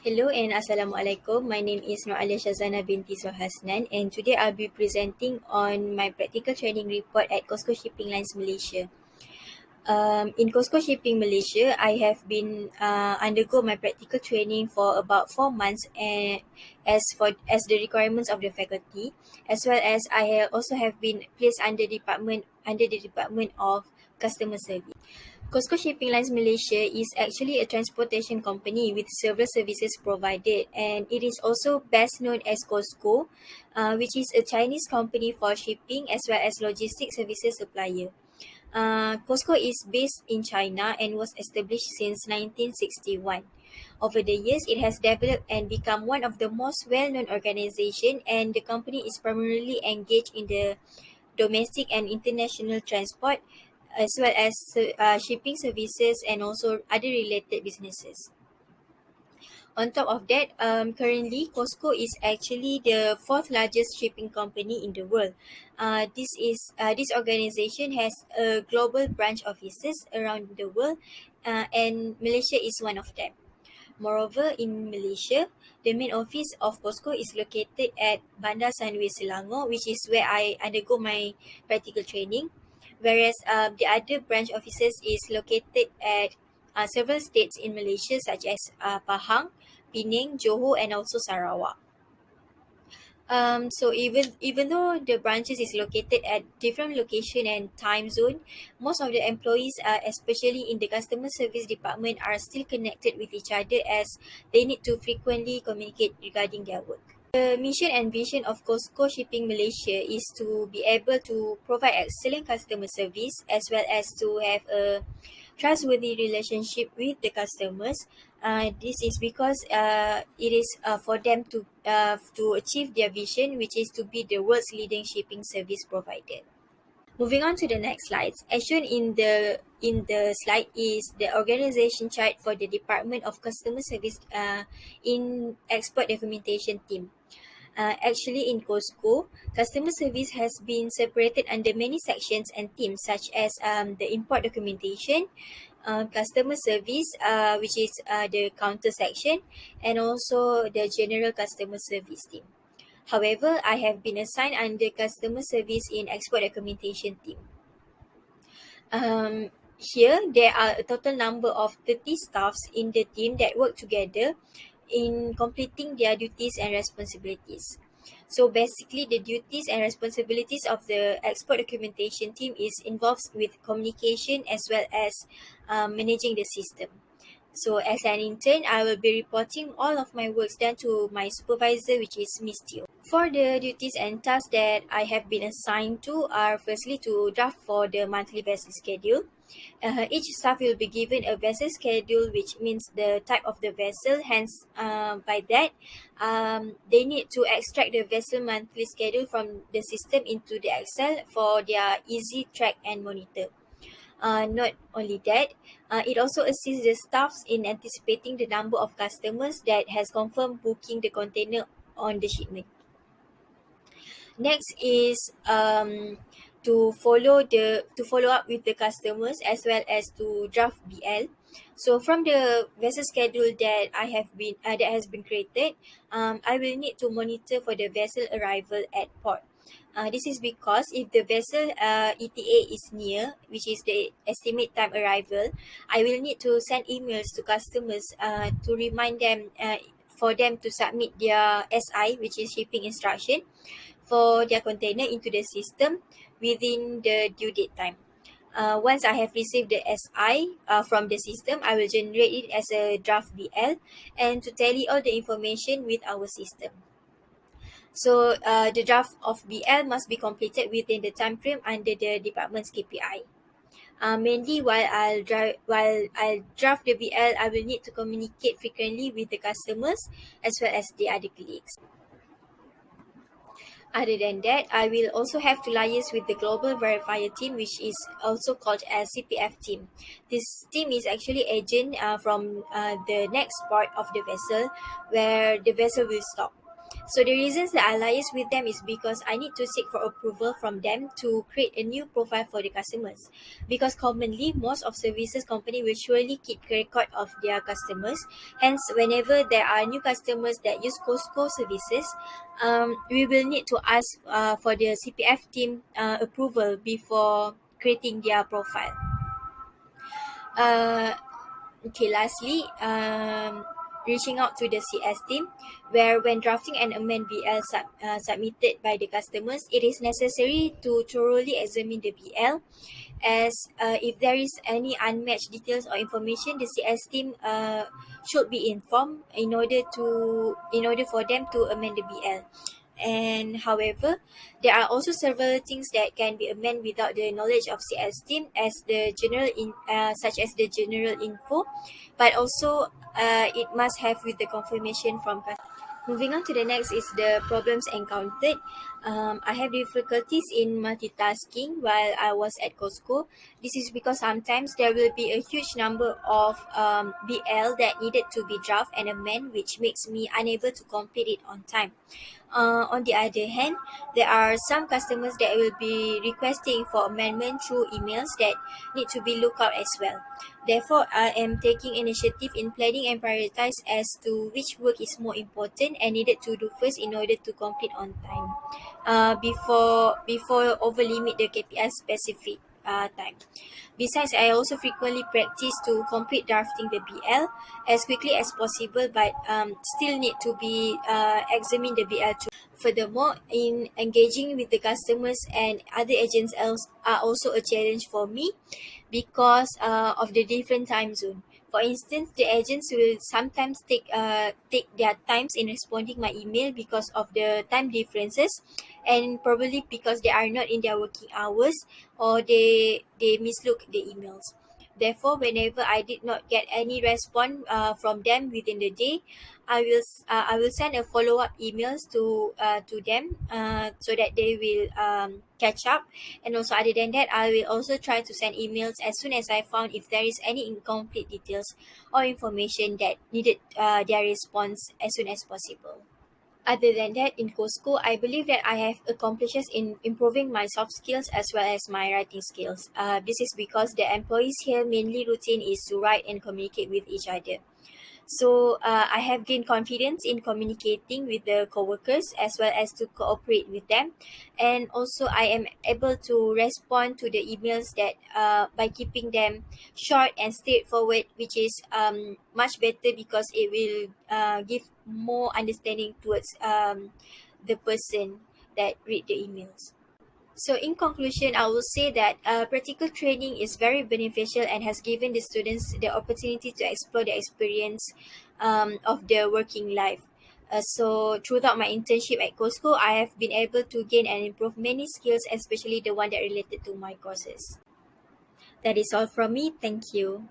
Hello and Assalamualaikum. My name is Alia SYAZANA binti ZULHASNAN, and today I'll be presenting on my practical training report at COSCO Shipping Lines Malaysia. In COSCO Shipping Malaysia, I have been undergo my practical training for about 4 months, and as the requirements of the faculty, as well as also have been placed under the Department of Customer Service. COSCO Shipping Lines Malaysia is actually a transportation company with several services provided, and it is also best known as COSCO, which is a Chinese company for shipping as well as logistics services supplier. COSCO is based in China and was established since 1961. Over the years, it has developed and become one of the most well-known organizations, and the company is primarily engaged in the domestic and international transport, as well as shipping services and also other related businesses. On top of that, currently COSCO is actually the fourth largest shipping company in the world. This organization has global branch offices around the world, and Malaysia is one of them. Moreover, in Malaysia, the main office of COSCO is located at Bandar Sunway Selangor, which is where I undergo my practical training, whereas the other branch offices is located at several states in Malaysia such as Pahang, Penang, Johor, and also Sarawak. So even though the branches is located at different location and time zone, most of the employees, especially in the customer service department, are still connected with each other as they need to frequently communicate regarding their work. The mission and vision of COSCO Shipping Malaysia is to be able to provide excellent customer service as well as to have a trustworthy relationship with the customers. This is because it is for them to achieve their vision, which is to be the world's leading shipping service provider. Moving on to the next slides, as shown in the slide is the organization chart for the Department of Customer Service in Export Documentation Team. Actually, in COSCO, customer service has been separated under many sections and teams, such as the import documentation, customer service, which is the counter section, and also the general customer service team. However, I have been assigned under customer service in export documentation team. Here, there are a total number of 30 staffs in the team that work together in completing their duties and responsibilities. So basically, the duties and responsibilities of the export documentation team is involved with communication as well as managing the system. So as an intern, I will be reporting all of my works done to my supervisor, which is Miss Teo. For the duties and tasks that I have been assigned to are firstly to draft for the monthly vessel schedule. Each staff will be given a vessel schedule, which means the type of the vessel. Hence, by that, they need to extract the vessel monthly schedule from the system into the Excel for their easy track and monitor. Not only that, it also assists the staffs in anticipating the number of customers that has confirmed booking the container on the shipment. Next is to follow up with the customers as well as to draft BL. So from the vessel schedule that has been created, I will need to monitor for the vessel arrival at port. This is because if the vessel ETA is near, which is the estimate time arrival, I will need to send emails to customers to remind them for them to submit their SI, which is shipping instruction, for their container into the system within the due date time. Once I have received the SI from the system, I will generate it as a draft BL and to tally all the information with our system. So the draft of BL must be completed within the time frame under the department's KPI. Mainly while I'll draft the BL, I will need to communicate frequently with the customers as well as the other colleagues. Other than that, I will also have to liaise with the global verifier team, which is also called as CPF team. This team is actually agent from the next port of the vessel where the vessel will stop. So the reasons that I liaise with them is because I need to seek for approval from them to create a new profile for the customers. Because commonly, most of services company will surely keep record of their customers. Hence, whenever there are new customers that use Costco services, we will need to ask for the CPF team approval before creating their profile. Uh, Okay, lastly, reaching out to the CS team, where when drafting an amend BL submitted by the customers, it is necessary to thoroughly examine the BL, as if there is any unmatched details or information, the CS team should be informed in order for them to amend the BL. And however, there are also several things that can be amended without the knowledge of CS team, as the such as the general info, but also it must have with the confirmation from customer. Moving on to the next is the problems encountered. I have difficulties in multitasking while I was at Costco. This is because sometimes there will be a huge number of BL that needed to be draft and amend, which makes me unable to complete it on time. On the other hand, there are some customers that will be requesting for amendment through emails that need to be looked out as well. Therefore, I am taking initiative in planning and prioritize as to which work is more important and needed to do first in order to complete on time. Before over limit the KPI specific time. Besides, I also frequently practice to complete drafting the BL as quickly as possible, but still need to be examine the BL too. Furthermore, in engaging with the customers and other agents else are also a challenge for me because of the different time zone. For instance, the agents will sometimes take their times in responding my email because of the time differences, and probably because they are not in their working hours, or they mislook the emails. Therefore, whenever I did not get any response from them within the day, I will send a follow up emails to them so that they will catch up. And also, other than that, I will also try to send emails as soon as I found if there is any incomplete details or information that needed their response as soon as possible. Other than that, in Costco, I believe that I have accomplished in improving my soft skills as well as my writing skills. This is because the employees here mainly routine is to write and communicate with each other. So I have gained confidence in communicating with the coworkers as well as to cooperate with them, and also I am able to respond to the emails that by keeping them short and straightforward, which is much better because it will give more understanding towards the person that read the emails. So, in conclusion, I will say that practical training is very beneficial and has given the students the opportunity to explore the experience of their working life. So, throughout my internship at Costco, I have been able to gain and improve many skills, especially the one that related to my courses. That is all from me. Thank you.